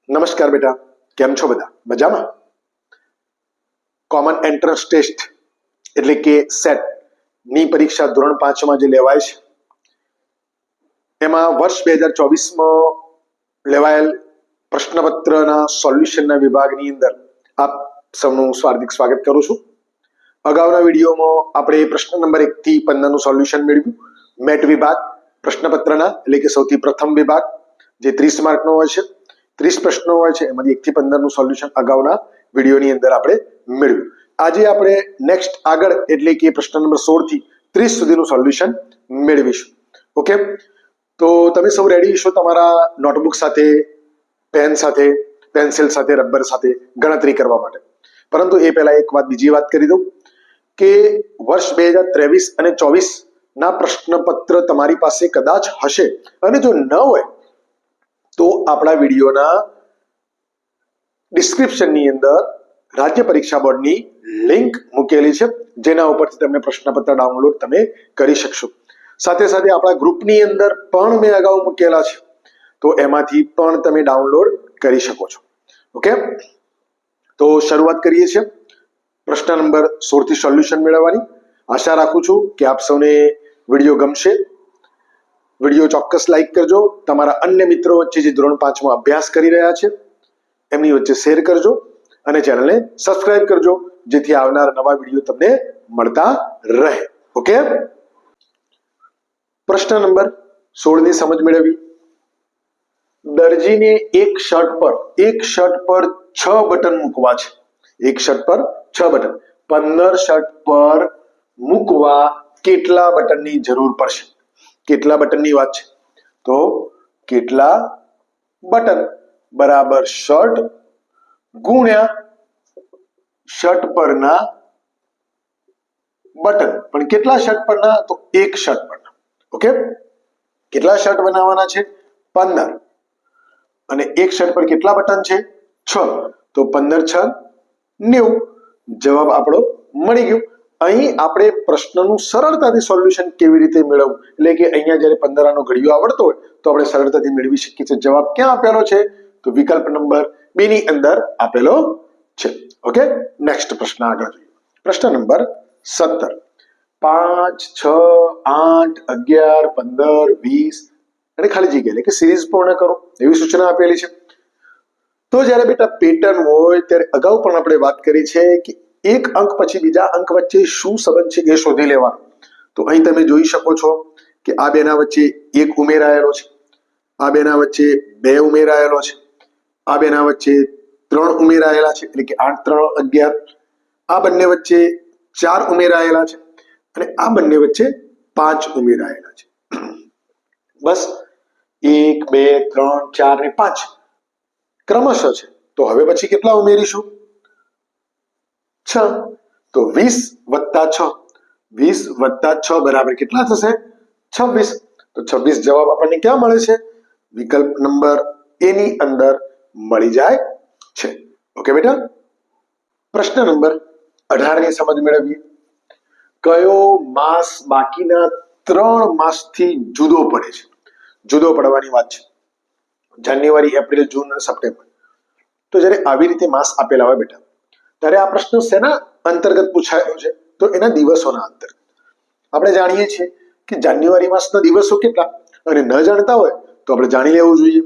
નમસ્કાર બેટા, કેમ છો બધા? મજામાં? કોમન એન્ટ્રન્સ ટેસ્ટ એટલે કે સેટ ની પરીક્ષા ધોરણ 5 માં જે લેવાય છે એમાં વર્ષ 2024 માં લેવાયેલ પ્રશ્નપત્રના સોલ્યુશનના વિભાગની અંદર આપ સૌનું હાર્દિક સ્વાગત કરું છું. અગાઉના વિડીયોમાં આપણે પ્રશ્ન નંબર 1 થી 15 નું સોલ્યુશન મેળવ્યું. મેટ વિભાગ પ્રશ્નપત્રના એટલે કે સૌથી પ્રથમ વિભાગ જે 30 માર્કનો હોય છે, 30 પ્રશ્નો હોય છે, એમાંથી 1 થી 15 નું સોલ્યુશન અગાઉના વિડીયોની અંદર આપણે મેળવ્યું. આજે આપણે નેક્સ્ટ આગળ એટલે કે પ્રશ્ન નંબર 16 થી 30 સુધીનું સોલ્યુશન મેળવીશું. ઓકે, તો તમે સૌ રેડી છો તમારા નોટબુક સાથે, પેન સાથે, પેન્સિલ સાથે, રબર સાથે ગણતરી કરવા માટે? પરંતુ એ પહેલા એક વાત બીજી વાત કરી દઉં કે વર્ષ 2023 અને 24 ના પ્રશ્નપત્ર તમારી પાસે કદાચ હશે અને જો ન હોય તો આપણા વિડીયોના ડિસ્ક્રિપ્શનની અંદર રાજ્ય પરીક્ષા બોર્ડની લિંક મૂકેલી છે, જેના ઉપરથી તમે પ્રશ્નપત્ર ડાઉનલોડ તમે કરી શકશો. સાથે સાથે આપણા ગ્રુપની અંદર પણ મેં અગાઉ મૂકેલા છે, તો એમાંથી પણ તમે ડાઉનલોડ કરી શકો છો. ઓકે, તો શરૂઆત કરીએ છીએ પ્રશ્ન નંબર 16 થી સોલ્યુશન મેળવવાની. આશા રાખું છું કે આપ સૌને વિડીયો ગમશે. વિડીયો ચોક્કસ લાઈક કરજો. તમારા અન્ય મિત્રો વચ્ચે જે ધોરણ 5 માં અભ્યાસ કરી રહ્યા છે એમની વચ્ચે શેર કરજો અને ચેનલને સબસ્ક્રાઇબ કરજો, જેથી આવનાર નવા વિડીયો તમને મળતા રહે. ઓકે, પ્રશ્ન નંબર 16 ની સમજ મેળવી. દરજીને એક શર્ટ પર 6 બટન મૂકવા છે. એક શર્ટ પર 6 બટન, 15 શર્ટ પર મૂકવા કેટલા બટનની જરૂર પડશે? કેટલા બટનની વાત છે? તો કેટલા બટન બરાબર શર્ટ ગુણ્યા શર્ટ પરના બટન. પણ કેટલા શર્ટ પરના? તો એક શર્ટ પરના. ઓકે, કેટલા શર્ટ બનાવવાના છે? 15. અને એક શર્ટ પર કેટલા બટન છે? 6. તો 15 6 90. જવાબ આપણો મળી ગયો. અહીં આપણે પ્રશ્નનું સરળતાથી સોલ્યુશન કેવી રીતે મેળવવું, એટલે કે અહીંયા જ્યારે 15 આનો ઘડિયો આવડતો હોય તો આપણે સરળતાથી મેળવી શકીએ છીએ. જવાબ ક્યાં આપેલો છે? તો વિકલ્પ નંબર 2 ની અંદર આપેલો છે. ઓકે, નેક્સ્ટ પ્રશ્ન આગળ જોઈએ. પ્રશ્ન નંબર 17. 5 6 8 11 15 20 અને ખાલી જગ્યા એટલે કે સિરીઝ પૂર્ણ કરો એવી સૂચના આપેલી છે. તો જ્યારે બેટા પેટર્ન હોય ત્યારે અગાઉ પણ આપણે વાત કરી છે કે એક અંક પછી બીજા અંક વચ્ચે શું સંબંધ છે એ શોધી લેવાનો. તો અહીં તમે જોઈ શકો છો કે આ બેના વચ્ચે 1 ઉમેરાયેલો છે, આ બેના વચ્ચે 2 ઉમેરાયેલો છે, આ બેના વચ્ચે 3 ઉમેરાયેલા છે એટલે કે 8 3 11. આ બંને વચ્ચે 4 ઉમેરાયેલા છે અને આ બંને વચ્ચે 5 ઉમેરાયેલા છે. બસ 1 2 3 4 ને 5 ક્રમશઃ છે. તો હવે પછી કેટલા ઉમેરીશું? 6. તો 20 + 6, 20 + 6 બરાબર કેટલા થશે? 26. તો 26 જવાબ આપણને ક્યાં મળે છે? વિકલ્પ નંબર એ ની અંદર મળી જાય છે. ઓકે બેટા, પ્રશ્ન નંબર 18 ની સમજ મેળવીએ. કયો માસ બાકીના 3 માસથી જુદો પડે છે? જુદો પડવાની વાત છે. જાન્યુઆરી, એપ્રિલ, જૂન અને સપ્ટેમ્બર. તો જ્યારે આવી રીતે માસ આપેલા હોય બેટા, ત્યારે આ પ્રશ્ન શેના અંતર્ગત પૂછાયેલો છે? તો એના દિવસોના અંતર્ગત. આપણે જાણીએ છીએ કે જાન્યુઆરી માસના દિવસો કેટલા, અને ન જાણતા હોય તો આપણે જાણી લેવું જોઈએ.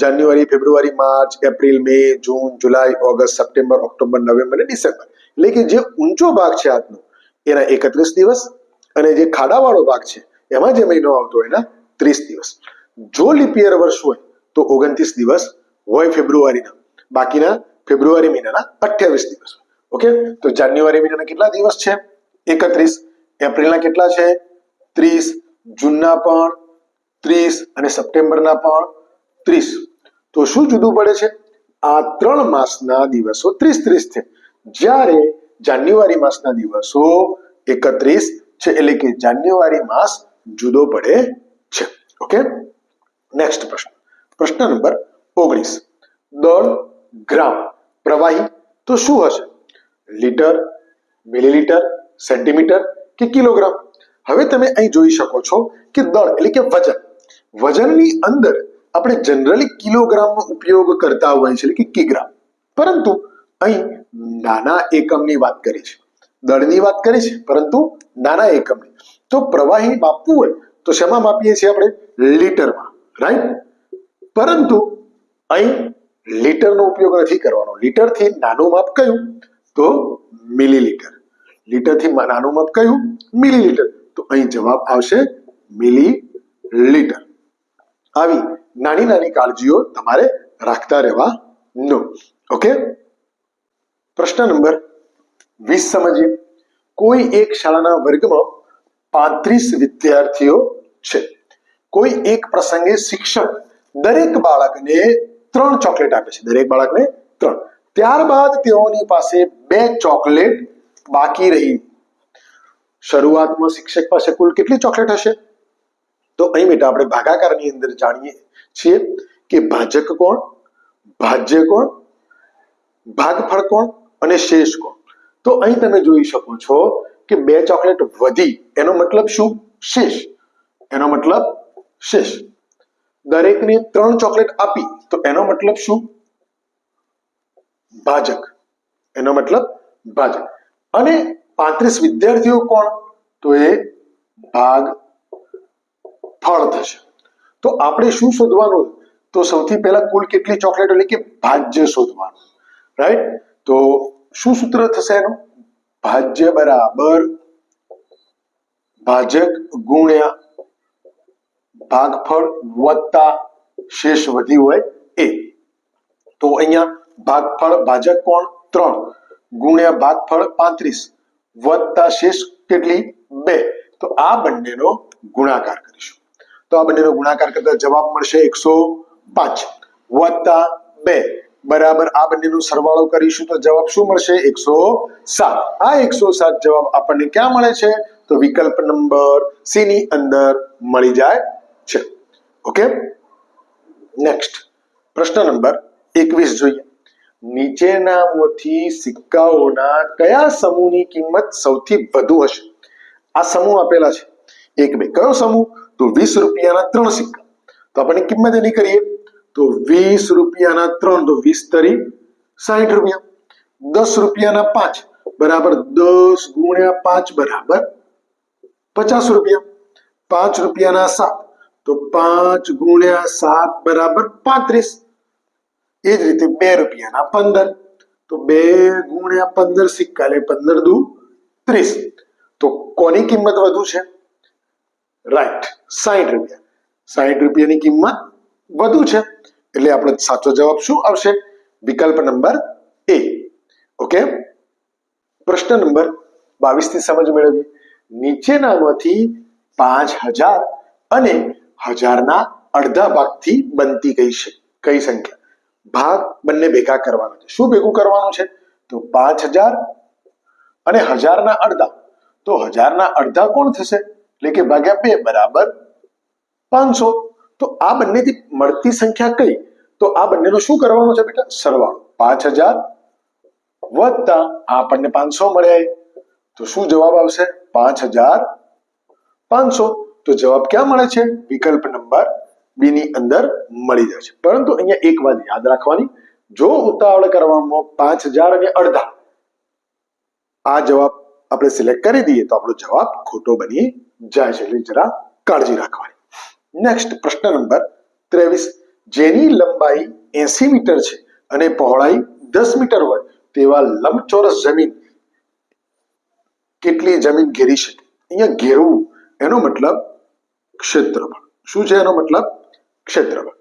જાન્યુઆરી, ફેબ્રુઆરી, માર્ચ, એપ્રિલ, મે, જૂન, જુલાઈ, ઓગસ્ટ, સપ્ટેમ્બર, ઓક્ટોબર, નવેમ્બર અને ડિસેમ્બર. એટલે કે જે ઊંચો ભાગ છે આજનો એના 31 દિવસ અને જે ખાડાવાળો ભાગ છે એમાં જે મહિનો આવતો હોય એના 30 દિવસ. જો લીપ યર વર્ષ હોય તો 29 દિવસ હોય ફેબ્રુઆરીના, બાકીના ફેબ્રુઆરી મહિનાના 28 દિવસ. ઓકે, તો જાન્યુઆરી મહિનાના કેટલા દિવસ છે? 31. એપ્રિલના કેટલા છે? 30. જૂનના પણ 30 અને સપ્ટેમ્બરના પણ 30. તો શું જુદું પડે છે? આ 3 માસના દિવસો 30 છે, જ્યારે જાન્યુઆરી માસના દિવસો 31 છે, એટલે કે જાન્યુઆરી માસ જુદો પડે છે. ઓકે, નેક્સ્ટ પ્રશ્ન. પ્રશ્ન નંબર 19. દળ ગ્રામ પ્રવાહી તો શું હશે? લીટર, મિલીલીટર, સેન્ટીમીટર કે કિલોગ્રામ? હવે તમે અહીં જોઈ શકો છો કે દળ એટલે કે વજન, વજનની અંદર આપણે જનરલી કિલોગ્રામનો ઉપયોગ કરતા હોય છે, એટલે કે કિગ્રા, પરંતુ અહીં નાના એકમની વાત કરી છે, દળની વાત કરી છે, પરંતુ નાના એકમની. તો પ્રવાહી માપવું હોય તો શેમાં માપીએ છીએ આપણે? લીટરમાં, રાઈટ? પરંતુ અહીં લીટરનો ઉપયોગ નથી કરવાનો. લીટરથી નાનું માપ કયું? તો મિલીલીટર. લીટરથી નાનું માપ કયું? મિલીલીટર. તો અહીં જવાબ આવશે મિલીલીટર. આવી નાની નાની કાળજીઓ તમારે રાખતા રહેવાનો. ઓકે, પ્રશ્ન નંબર 20 સમજીએ. કોઈ એક શાળાના વર્ગમાં 35 વિદ્યાર્થીઓ છે. કોઈ એક પ્રસંગે શિક્ષક દરેક બાળકને 3 ચોકલેટ આપે છે, દરેક બાળકને 3. ત્યારબાદ તેઓની પાસે 2 ચોકલેટ બાકી રહી. શરૂઆતમાં શિક્ષક પાસે કુલ કેટલી ચોકલેટ હશે? તો અહીં બેટા આપણે ભાગાકારની અંદર જાણીએ છીએ કે ભાજક કોણ, ભાજ્ય કોણ, ભાગફળ કોણ અને શેષ કોણ. તો અહીં તમે જોઈ શકો છો કે 2 ચોકલેટ વધી, એનો મતલબ શું? શેષ. એનો મતલબ શેષ. દરેકને 3 ચોકલેટ આપી, તો એનો મતલબ શું? ભાજક. એનો મતલબ ભાજક. અને 35 વિદ્યાર્થીઓ કોણ? તો એ ભાગ ફળ થશે. તો આપણે શું શોધવાનું? તો સૌથી પહેલા કુલ કેટલી ચોકલેટ, એટલે કે ભાજ્ય શોધવાનું, રાઈટ? તો શું સૂત્ર થશે એનું? ભાજ્ય બરાબર ભાજક ગુણ્યા ભાગફળ વત્તા શેષ વધી હોય એ. તો અહીંયા ભાગફળ ભાજક કોણ? 3 ગુણ્યા ભાગફળ 35 વત્તા શેષ કેટલી? 2. તો આ બંનેનો ગુણાકાર કરીશું. તો આ બંનેનો ગુણાકાર કરતા જવાબ મળશે 105 વત્તા 2 બરાબર આ બંનેનો સરવાળો કરીશું તો જવાબ શું મળશે? 107. આ 107 જવાબ આપણને ક્યાં મળે છે? તો વિકલ્પ નંબર સી ની અંદર મળી જાય છે. ઓકે, નેક્સ્ટ પ્રશ્ન નંબર 21 જોઈએ. નીચેનામાંથી સિક્કાઓના કયા સમૂહની કિંમત સૌથી વધુ હશે? આ સમૂહ આપેલા છે 1 2. કયો સમૂહ? તો 20 રૂપિયાના 3 સિક્કા. તો આપણે કિંમત એની કરીએ તો 20 રૂપિયાના 3, તો 20 તરી 60 રૂપિયા. 10 રૂપિયાના 5 બરાબર 10 ગુણ્યા 5 બરાબર 50 રૂપિયા. 5 રૂપિયાના 7, તો 5 ગુણ્યા 7 બરાબર 35. એ જ રીતે 2 રૂપિયાના 15, તો 2 ગુણ્યા 15 સિક્કા, એટલે 15 દુ 30. તો કોની કિંમત વધુ છે? રાઈટ, 60 રૂપિયા. 60 રૂપિયાની કિંમત વધુ છે, એટલે આપણો સાચો જવાબ શું આવશે? વિકલ્પ નંબર એ. ઓકે, પ્રશ્ન નંબર 22 થી સમજ મેળવીએ. નીચેનામાંથી 5000 અને 1000 ના અડધા ભાગથી બનતી કઈ સંખ્યા? ભાગ બંને ભેગા કરવાના છે. શું ભેગું કરવાનું છે? તો 5000 અને 1000 ના અડધા. તો 1000 ના અડધા કોણ થશે? એટલે કે ભાગ્યા 2 બરાબર 500. તો આ બંનેથી મળતી સંખ્યા કઈ? તો આ બંનેનો શું કરવાનો છે બેટા? સરવાળો. 5000 વત્તા આપણને 500 મળ્યા, તો શું જવાબ આવશે? 5500. તો જવાબ ક્યાં મળે છે? વિકલ્પ નંબર બી ની અંદર મળી જાય છે. પરંતુ અહીંયા એક વાત યાદ રાખવાની, જો ઉતાવળ કરવામાં 5000 અને અડધા આ જવાબ આપણે સિલેક્ટ કરી દઈએ તો આપણો જવાબ ખોટો બની જાય છે, એટલે જરા કાળજી રાખવાની. નેક્સ્ટ પ્રશ્ન નંબર 23. જેની લંબાઈ 80 મીટર છે અને પહોળાઈ 10 મીટર હોય તેવા લંબચોરસ જમીન કેટલી જમીન ઘેરી શકે? અહીંયા ઘેરવું એનો મતલબ ક્ષેત્રફળ. શું છે એનો મતલબ? ક્ષેત્રફળ.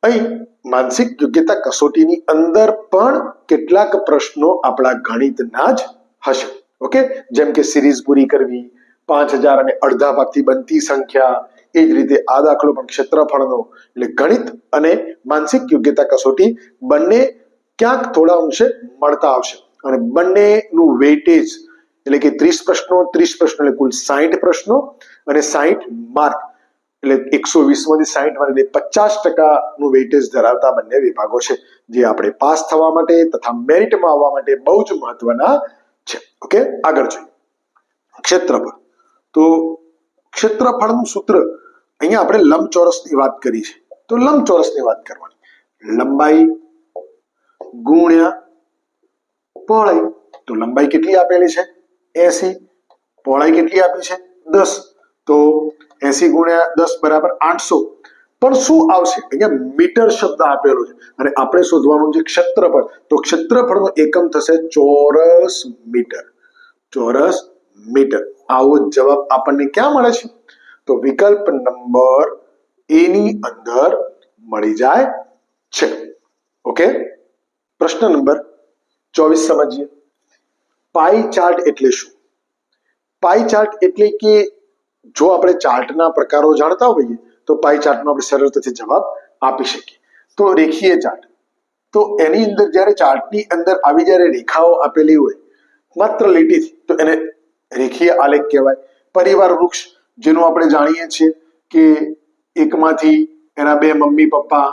અહીં માનસિક યોગ્યતા કસોટીની અંદર પણ કેટલાક પ્રશ્નો આપણા ગણિતના જ હશે. ઓકે, જેમ કે સિરીઝ પૂરી કરવી, 5000 અને અડધા ભાગથી બનતી સંખ્યા, એ જ રીતે આ દાખલો પણ ક્ષેત્રફળનો. એટલે ગણિત અને માનસિક યોગ્યતા કસોટી બંને ક્યાંક થોડા અંશે મળતા આવશે, અને બંનેનું વેઇટેજ એટલે કે 30 પ્રશ્નો 30 પ્રશ્નો એટલે કુલ 60 પ્રશ્નો અને 60 માર્ક એટલે 120 માંથી 60 માર્ક એટલે 50% નું વેઇટેજ ધરાવતા બંને વિભાગો છે, જે આપણે પાસ થવા માટે તથા મેરિટમાં આવવા માટે બહુ જ મહત્વના છે. ઓકે, આગળ જોઈએ ક્ષેત્રફળ. તો ક્ષેત્રફળનું સૂત્ર અહીંયા આપણે લંબચોરસની વાત કરી છે, તો લંબચોરસની વાત કરવાની. લંબાઈ ગુણ્યા પહોળાઈ. તો લંબાઈ કેટલી આપેલી છે? 80. પહોળાઈ કેટલી આપી છે? 10. તો 80 ગુણ્યા 10 બરાબર 800. પણ શું આવશે? અહીંયા મીટર શબ્દ આપેલો છે અને આપણે શોધવાનું છે ક્ષેત્રફળ. તો ક્ષેત્રફળનો એકમ થશે ચોરસ મીટર. ચોરસ મીટર. આવો જવાબ આપણને ક્યાં મળે છે? તો વિકલ્પ નંબર એ ની અંદર મળી જાય છે. ઓકે, પ્રશ્ન નંબર 24 સમજીએ. પાઈ ચાર્ટ એટલે શું? પાઈ ચાર્ટ એટલે કે જો આપણે ચાર્ટના પ્રકારો જાણતા હોઈએ તો પાઈ ચાર્ટનો આપણે સરળતાથી જવાબ આપી શકીએ. તો રેખીય ચાર્ટ, તો એની અંદર જ્યારે ચાર્ટની અંદર આવી જ્યારે રેખાઓ આપેલી હોય માત્ર લીટીથી, તો એને રેખીય આલેખ કહેવાય. પરિવાર વૃક્ષ, જેનું આપણે જાણીએ છીએ કે એકમાંથી એના બે મમ્મી પપ્પા,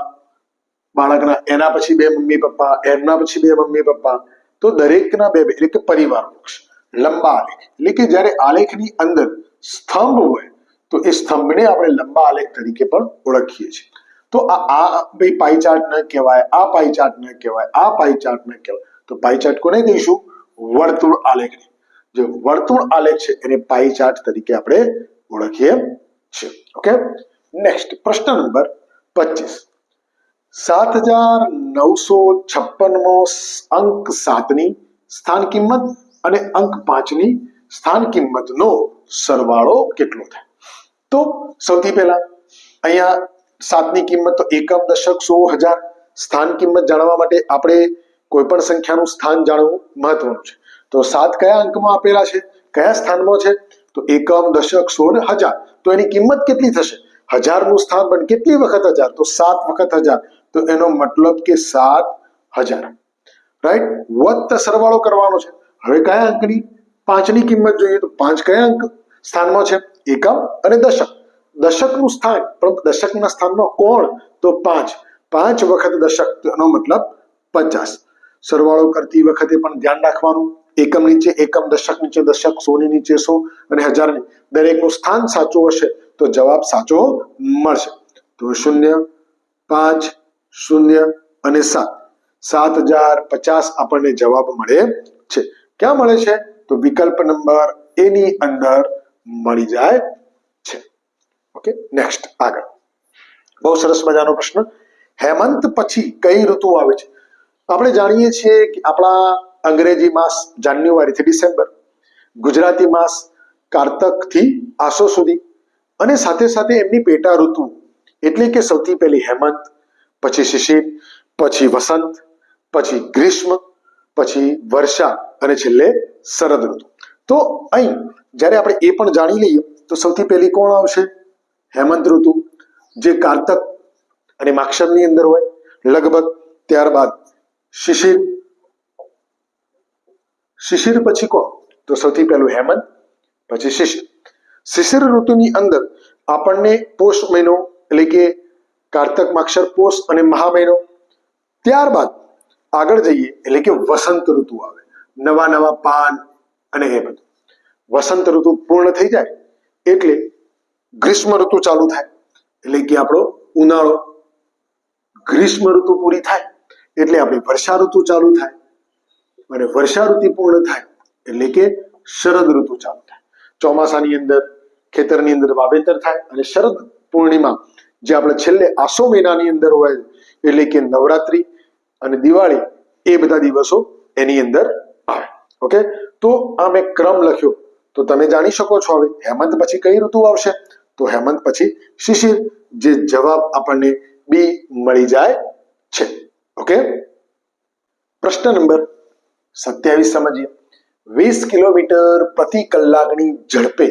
બાળકના એના પછી બે મમ્મી પપ્પા, એમના પછી બે મમ્મી પપ્પા, તો દરેકના બે બે એટલે કે પરિવાર વૃક્ષ. લંબા આલેખ એટલે કે જ્યારે આલેખની અંદર સ્તંભ હોય તો એ સ્તંભને આપણે લંબા આલેખ તરીકે પણ ઓળખીએ છીએ. તો આ ભાઈ પાઈ ચાર્ટ ન કહેવાય, આ પાઈ ચાર્ટ ન કહેવાય, આ પાઈ ચાર્ટ ન કહેવાય. તો પાઈ ચાર્ટ કોને કહીશું? વર્તુળ આલેખને. જે વર્તુળ આલેખ છે એને પાઈ ચાર્ટ તરીકે આપણે ઓળખીએ છીએ. ઓકે, નેક્સ્ટ પ્રશ્ન નંબર 25. 7956મો અંક 7ની સ્થાન કિંમત અને અંક 5ની સ્થાન કિંમતનો સરવાળો કેટલો થાય? તો સૌથી પહેલા અહીંયા 7ની કિંમત તો એકમ, દશક, સો, હજાર. સ્થાન કિંમત જાણવા માટે આપણે કોઈ પણ સંખ્યાનું સ્થાન જાણવું મહત્વનું છે. તો 7 કયા અંકમાં આપેલા છે, કયા સ્થાનમાં છે? તો એકમ, દશક, સો ને હજાર. તો એની કિંમત કેટલી થશે? 1000નું સ્થાન પણ કેટલી વખત 1000? તો 7 વખત 1000. તો એનો મતલબ કે 7000. રાઈટ? વત્તા સરવાળો કરવાનો છે. હવે કયા અંકની? 5ની કિંમત જોઈએ તો 5 કયા અંક સ્થાનમાં છે? એકમ અને દશક. દશકનું સ્થાન, પણ દશકના સ્થાનમાં કોણ? તો 5. 5 વખત દશક, તો એનો મતલબ 50. સરવાળો કરતી વખતે પણ ધ્યાન રાખવાનું, એકમ નીચે એકમ, દશક નીચે દશક, સોની નીચે સો અને હજારની દરેકનું સ્થાન સાચું હશે તો જવાબ સાચો મળશે. તો 0, 5, 0 અને 7. 7050 આપણને જવાબ મળે છે. ક્યાં મળે છે? તો વિકલ્પ નંબર એ ની અંદર મળી જાય છે. ઓકે, નેક્સ્ટ આગળ. બહુ સરસ મજાનો પ્રશ્ન. હેમંત પછી કઈ ઋતુ આવે છે? આપણે જાણીએ છીએ કે આપણા અંગ્રેજી માસ જાન્યુઆરી થી ડિસેમ્બર, ગુજરાતી માસ કારતક થી આસો સુધી, અને સાથે સાથે એમની પેટા ઋતુ એટલે કે સૌથી પહેલી હેમંત, પછી શિશિર, પછી વસંત, પછી ગ્રીષ્મ, પછી વર્ષા અને છેલ્લે શરદ ઋતુ. તો અહીં જ્યારે આપણે એ પણ જાણી લઈએ તો સૌથી પહેલી કોણ આવશે? હેમંત ઋતુ, જે કારતક અને માક્ષરની અંદર હોય લગભગ. ત્યારબાદ શિશિર. શિશિર પછી કોણ? તો સૌથી પહેલું હેમંત, પછી શિશિર. શિશિર ઋતુની અંદર આપણને પોષ મહિનો એટલે કે કારતક, માક્ષર, પોષ અને મહા મહિનો. ત્યારબાદ આગળ જઈએ એટલે કે વસંત ઋતુ આવે. નવા નવા પાન અને એ બધું. વસંત ઋતુ પૂર્ણ થઈ જાય એટલે ગ્રીષ્મ ઋતુ ચાલુ થાય એટલે કે આપણો ઉનાળો. ગ્રીષ્મ ઋતુ પૂરી થાય એટલે આપણી વર્ષા ઋતુ ચાલુ થાય અને વર્ષા ઋતુ પૂર્ણ થાય એટલે કે શરદ ઋતુ ચાલુ થાય. ચોમાસાની અંદર ખેતરની અંદર વાવેતર થાય અને શરદ પૂર્ણિમા જે આપણે છેલ્લે આસો મહિનાની અંદર હોય એટલે કે નવરાત્રી અને દિવાળી, એ બધા દિવસો એની અંદર આવે. ઓકે, તો આ મેં ક્રમ લખ્યો તો તમે જાણી શકો છો. હવે હેમંત પછી કઈ ઋતુ આવશે? તો હેમંત પછી શિશિર, જે જવાબ આપણને બી મળી જાય છે. ઓકે, પ્રશ્ન નંબર 27 સમજીએ. 20 કિલોમીટર પ્રતિ કલાકની ઝડપે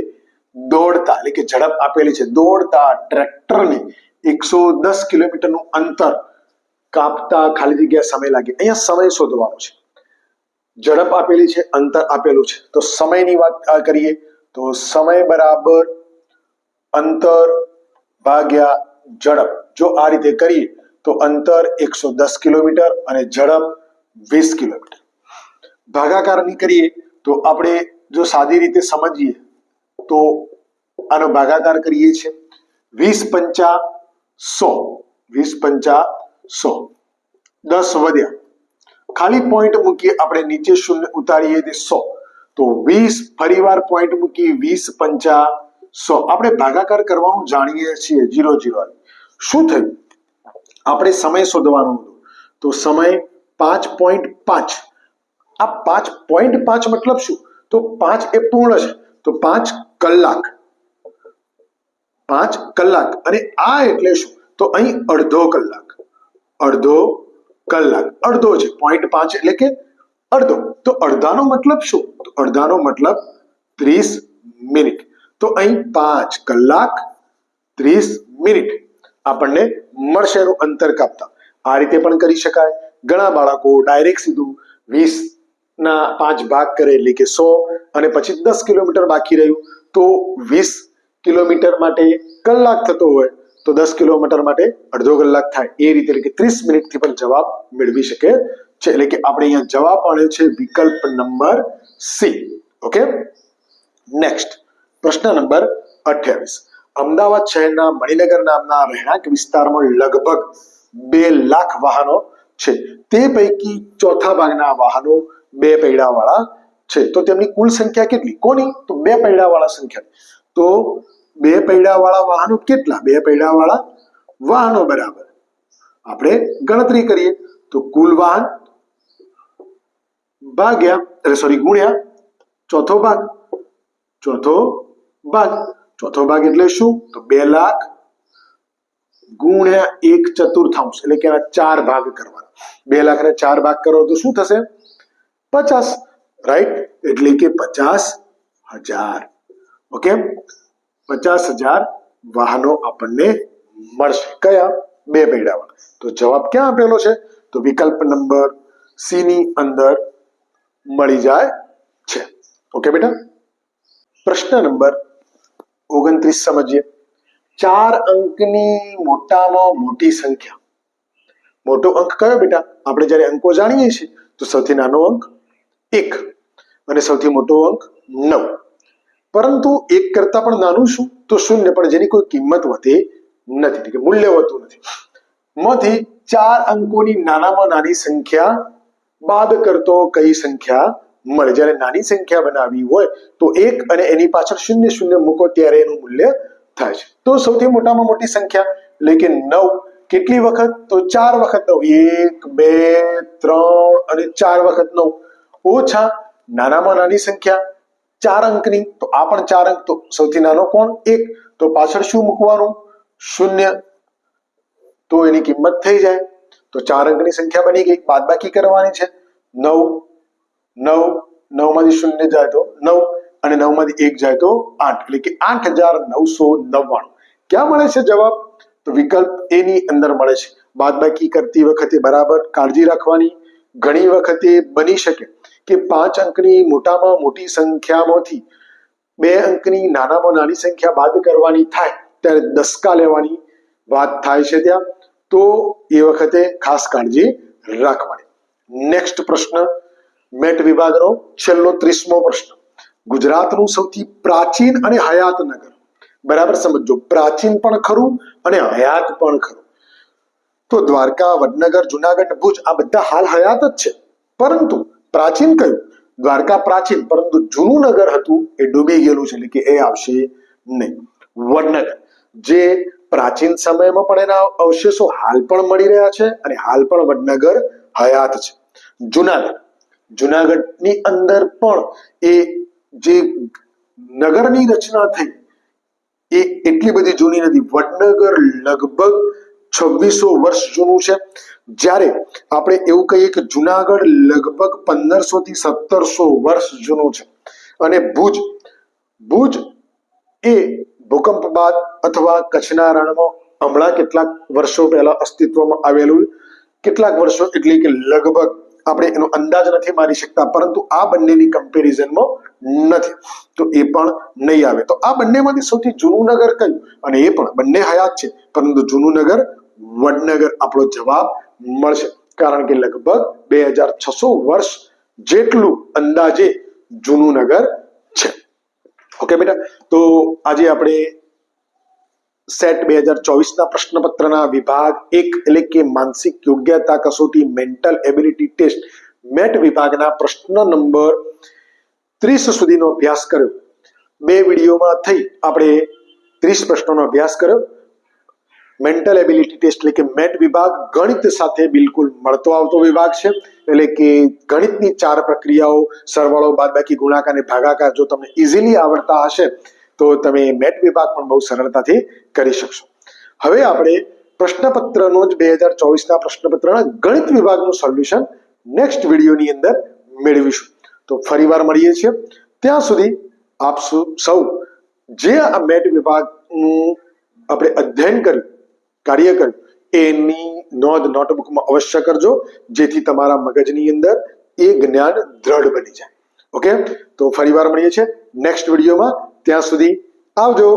દોડતા એટલે કે ઝડપ આપેલી છે, દોડતા ટ્રેક્ટરને 110 કિલોમીટરનું અંતર કાપતા ખાલી જગ્યા સમય લાગે. અહીંયા સમય શોધવાનો છે. ઝડપ આપેલી છે, અંતર આપેલું છે, તો સમયની વાત કરીએ તો સમય બરાબર અંતર ભાગ્યા ઝડપ. જો આ રીતે કરીએ તો અંતર 110 કિલોમીટર અને ઝડપ 20 કિલોમીટર. ભાગાકારની કરીએ તો આપણે જો સાદી રીતે સમજીએ તો આનો ભાગાકાર કરીએ છીએ 20 × 5 = 100. 20 પંચા 100, 10 વધ્યા, ખાલી પોઈન્ટ મૂકીએ આપણે, નીચે શૂન્ય ઉતારીએ તે 100, તો 20 ફરીવાર પોઈન્ટ મૂકી, 20 પંચા 100. આપણે ભાગાકાર કરવાનું જાણીએ છીએ 0 0. શું થયું? આપણે સમય શોધવાનો હતો, તો સમય 5.5. આ 5.5 મતલબ શું? તો 5 એ પૂર્ણ છે, તો 5 કલાક, 5 કલાક. અને આ એટલે શું? તો અહીં અડધો કલાક, અડધો કલાક, અડધો છે, 0.5 એટલે કે અડધો. તો અડધાનો મતલબ શું? તો અડધાનો મતલબ 30 મિનિટ. તો અહીં 5 કલાક 30 મિનિટ આપણને મળશે એનું અંતર કાપતા. આ રીતે પણ કરી શકાય. ઘણા બાળકો ડાયરેક્ટ સીધું 20 ના 5 ભાગ કરે એટલે કે 100, અને પછી 10 કિલોમીટર બાકી રહ્યું, તો 20 કિલોમીટર માટે કલાક થતો હોય તો 10 કિલોમીટર માટે અડધો કલાક થાય. એ રીતે એટલે કે 30 મિનિટથી પણ જવાબ મેળવી શકે છે. એટલે કે આપણે અહીંયા જવાબ મળે છે વિકલ્પ નંબર સી. ઓકે, નેક્સ્ટ પ્રશ્ન નંબર 28. અમદાવાદ શહેરના મણિનગર નામના રહેણાંક વિસ્તારમાં લગભગ 2 લાખ વાહનો છે. તે પૈકી ચોથા ભાગના વાહનો 2 પૈડાવાળા છે. તો તેમની કુલ સંખ્યા કેટલી? કોની? તો 2 પૈડાવાળા સંખ્યા. તો 2 પૈડાવાળા વાહનો કેટલા? 2 પૈડાવાળા વાહનો બરાબર આપણે ગણતરી કરીએ તો કુલ વાહન ભાગ્યા ગુણ્યા ચોથો ભાગ. ચોથો ભાગ એટલે શું? તો 2 લાખ ગુણ્યા 1/4, એટલે કે 4 ભાગ કરવાના. 2 લાખ ને 4 ભાગ કરો તો શું થશે? 50, રાઈટ? એટલે કે 50,000. ઓકે, 50,000 વાહનો આપણને મળશે. કયા? 2 પૈડાવાળા. તો જવાબ ક્યાં આપેલો છે? તો વિકલ્પ નંબર સી ની અંદર મળી જાય છે. ઓકે બેટા, પ્રશ્ન નંબર 29 સમજીએ. 4 અંકની મોટામાં મોટી સંખ્યા. મોટો અંક કયો બેટા? આપણે જ્યારે અંકો જાણીએ છીએ તો સૌથી નાનો અંક 1 અને સૌથી મોટો અંક 9. પરંતુ 1 કરતા પણ નાનું શું? તો 0, પણ જેની કોઈ કિંમત હોતી નથી, કે મૂલ્ય હોતું નથી. માંથી 4 અંકોની નાનામાં નાની સંખ્યા બાદ કરતો કઈ સંખ્યા મળે? જ્યારે નાની સંખ્યા બનાવવી હોય તો 1 અને એની પાછળ 0 0 મૂકો ત્યારે એનું મૂલ્ય થાય છે. તો સૌથી મોટામાં મોટી સંખ્યા એટલે કે 9 કેટલી વખત? તો 4 વખત 9. 1 2 3 અને 4 વખત 9 ઓછા નાનામાં નાની સંખ્યા 4 અંકની, તો આ પણ 4 અંક. તો સૌથી નાનો કોણ? 1. તો પાછળ શું મૂકવાનું? 0. તો એની કિંમત થઈ જાય. તો 4 અંકની સંખ્યા બની ગઈ. બાદબાકી કરવાની છે. 9 માંથી 0 જાય તો 9, અને 9 માંથી 1 જાય તો 8, એટલે કે 8,999. ક્યાં મળે છે જવાબ? તો વિકલ્પ એ ની અંદર મળે છે. બાદબાકી કરતી વખતે બરાબર કાળજી રાખવાની. ઘણી વખતે બની શકે કે 5 અંકની મોટામાં મોટી સંખ્યામાંથી 2 અંકની નાનામાં નાની સંખ્યા બાદ કરવાની થાય ત્યારે દસકા લેવાની વાત થાય છે ત્યાં. તો એ વખતે ખાસ કાળજી રાખવાની. નેક્સ્ટ પ્રશ્ન, મેટ વિભાગનો છેલ્લો 30મો પ્રશ્ન. ગુજરાતનું સૌથી પ્રાચીન અને હયાત નગર. બરાબર સમજો, પ્રાચીન પણ ખરું અને હયાત પણ ખરું. તો દ્વારકા, વડનગર, જુનાગઢ, ભુજ આ બધા હાલ હયાત જ છે. પરંતુ પ્રાચીન કયું? દ્વારકા પ્રાચીન, પરંતુ જૂનું નગર હતું એ ડૂબી ગયેલું છે, એટલે કે એ આવશે નહીં. વડનગર જે પ્રાચીન સમયમાં પણ એના અવશેષો હાલ પણ મળી રહ્યા છે અને હાલ પણ વડનગર હયાત છે. જુનાગઢની અંદર પણ એ જે નગરની રચના થઈ એ એટલી બધી જૂની નથી. વડનગર લગભગ 2600 વર્ષ જૂનું છે. જ્યારે આપણે એવું કહીએ કે જુનાગઢ લગભગ 1500 થી 1700 વર્ષ જૂનું છે. અને ભુજ એ ભૂકંપ બાદ અથવા કચ્છના રણમાં હમણાં કેટલાક વર્ષો પહેલા અસ્તિત્વમાં આવેલું, કેટલાક વર્ષો એટલે કે લગભગ આપણે એનો અંદાજ નથી મારી શકતા, પરંતુ આ બંનેની કમ્પેરિઝનમાં નથી, તો એ પણ નહીં આવે. તો આ બંનેમાંથી સૌથી જૂનું નગર કયું? અને એ પણ બંને હયાત છે, પરંતુ જૂનું નગર વડનગર આપણો જવાબ મળશે. કારણ કે લગભગ 2600 વર્ષ જેટલું અંદાજે જૂનું નગર છે. ઓકે બેટા, તો આજે આપણે સેટ 2024 ના પ્રશ્નપત્રના વિભાગ 1 એટલે કે માનસિક યોગ્યતા કસોટી મેન્ટલ એબિલિટી ટેસ્ટ મેટ વિભાગના પ્રશ્ન નંબર 30 સુધીનો અભ્યાસ કર્યો. 2 વિડીયોમાં થઈ આપણે 30 પ્રશ્નોનો અભ્યાસ કર્યો. મેન્ટલ એબિલિટી ટેસ્ટ એટલે કે મેટ વિભાગ ગણિત સાથે બિલકુલ મળતો આવતો વિભાગ છે. એટલે કે ગણિતની 4 પ્રક્રિયાઓ સરવાળો, બાદબાકી, ગુણાકાર અને ભાગાકાર જો તમને ઇઝીલી આવડતા હશે તો તમે મેટ વિભાગ પણ બહુ સરળતાથી કરી શકશો. હવે આપણે પ્રશ્નપત્રનો જ 2024ના પ્રશ્નપત્રના ગણિત વિભાગનું સોલ્યુશન નેક્સ્ટ વિડીયોની અંદર મેળવીશું. તો ફરીવાર મળીએ છીએ. ત્યાં સુધી આપ સૌ જે આ મેટ વિભાગનું આપણે અધ્યયન કર્યું, કાર્ય કર્યું, એની નોંધ નોટબુકમાં અવશ્ય કરજો, જેથી તમારા મગજની અંદર એ જ્ઞાન દ્રઢ બની જાય. ઓકે, તો ફરીવાર મળીએ છીએ નેક્સ્ટ વિડીયોમાં. ત્યાં સુધી આવજો.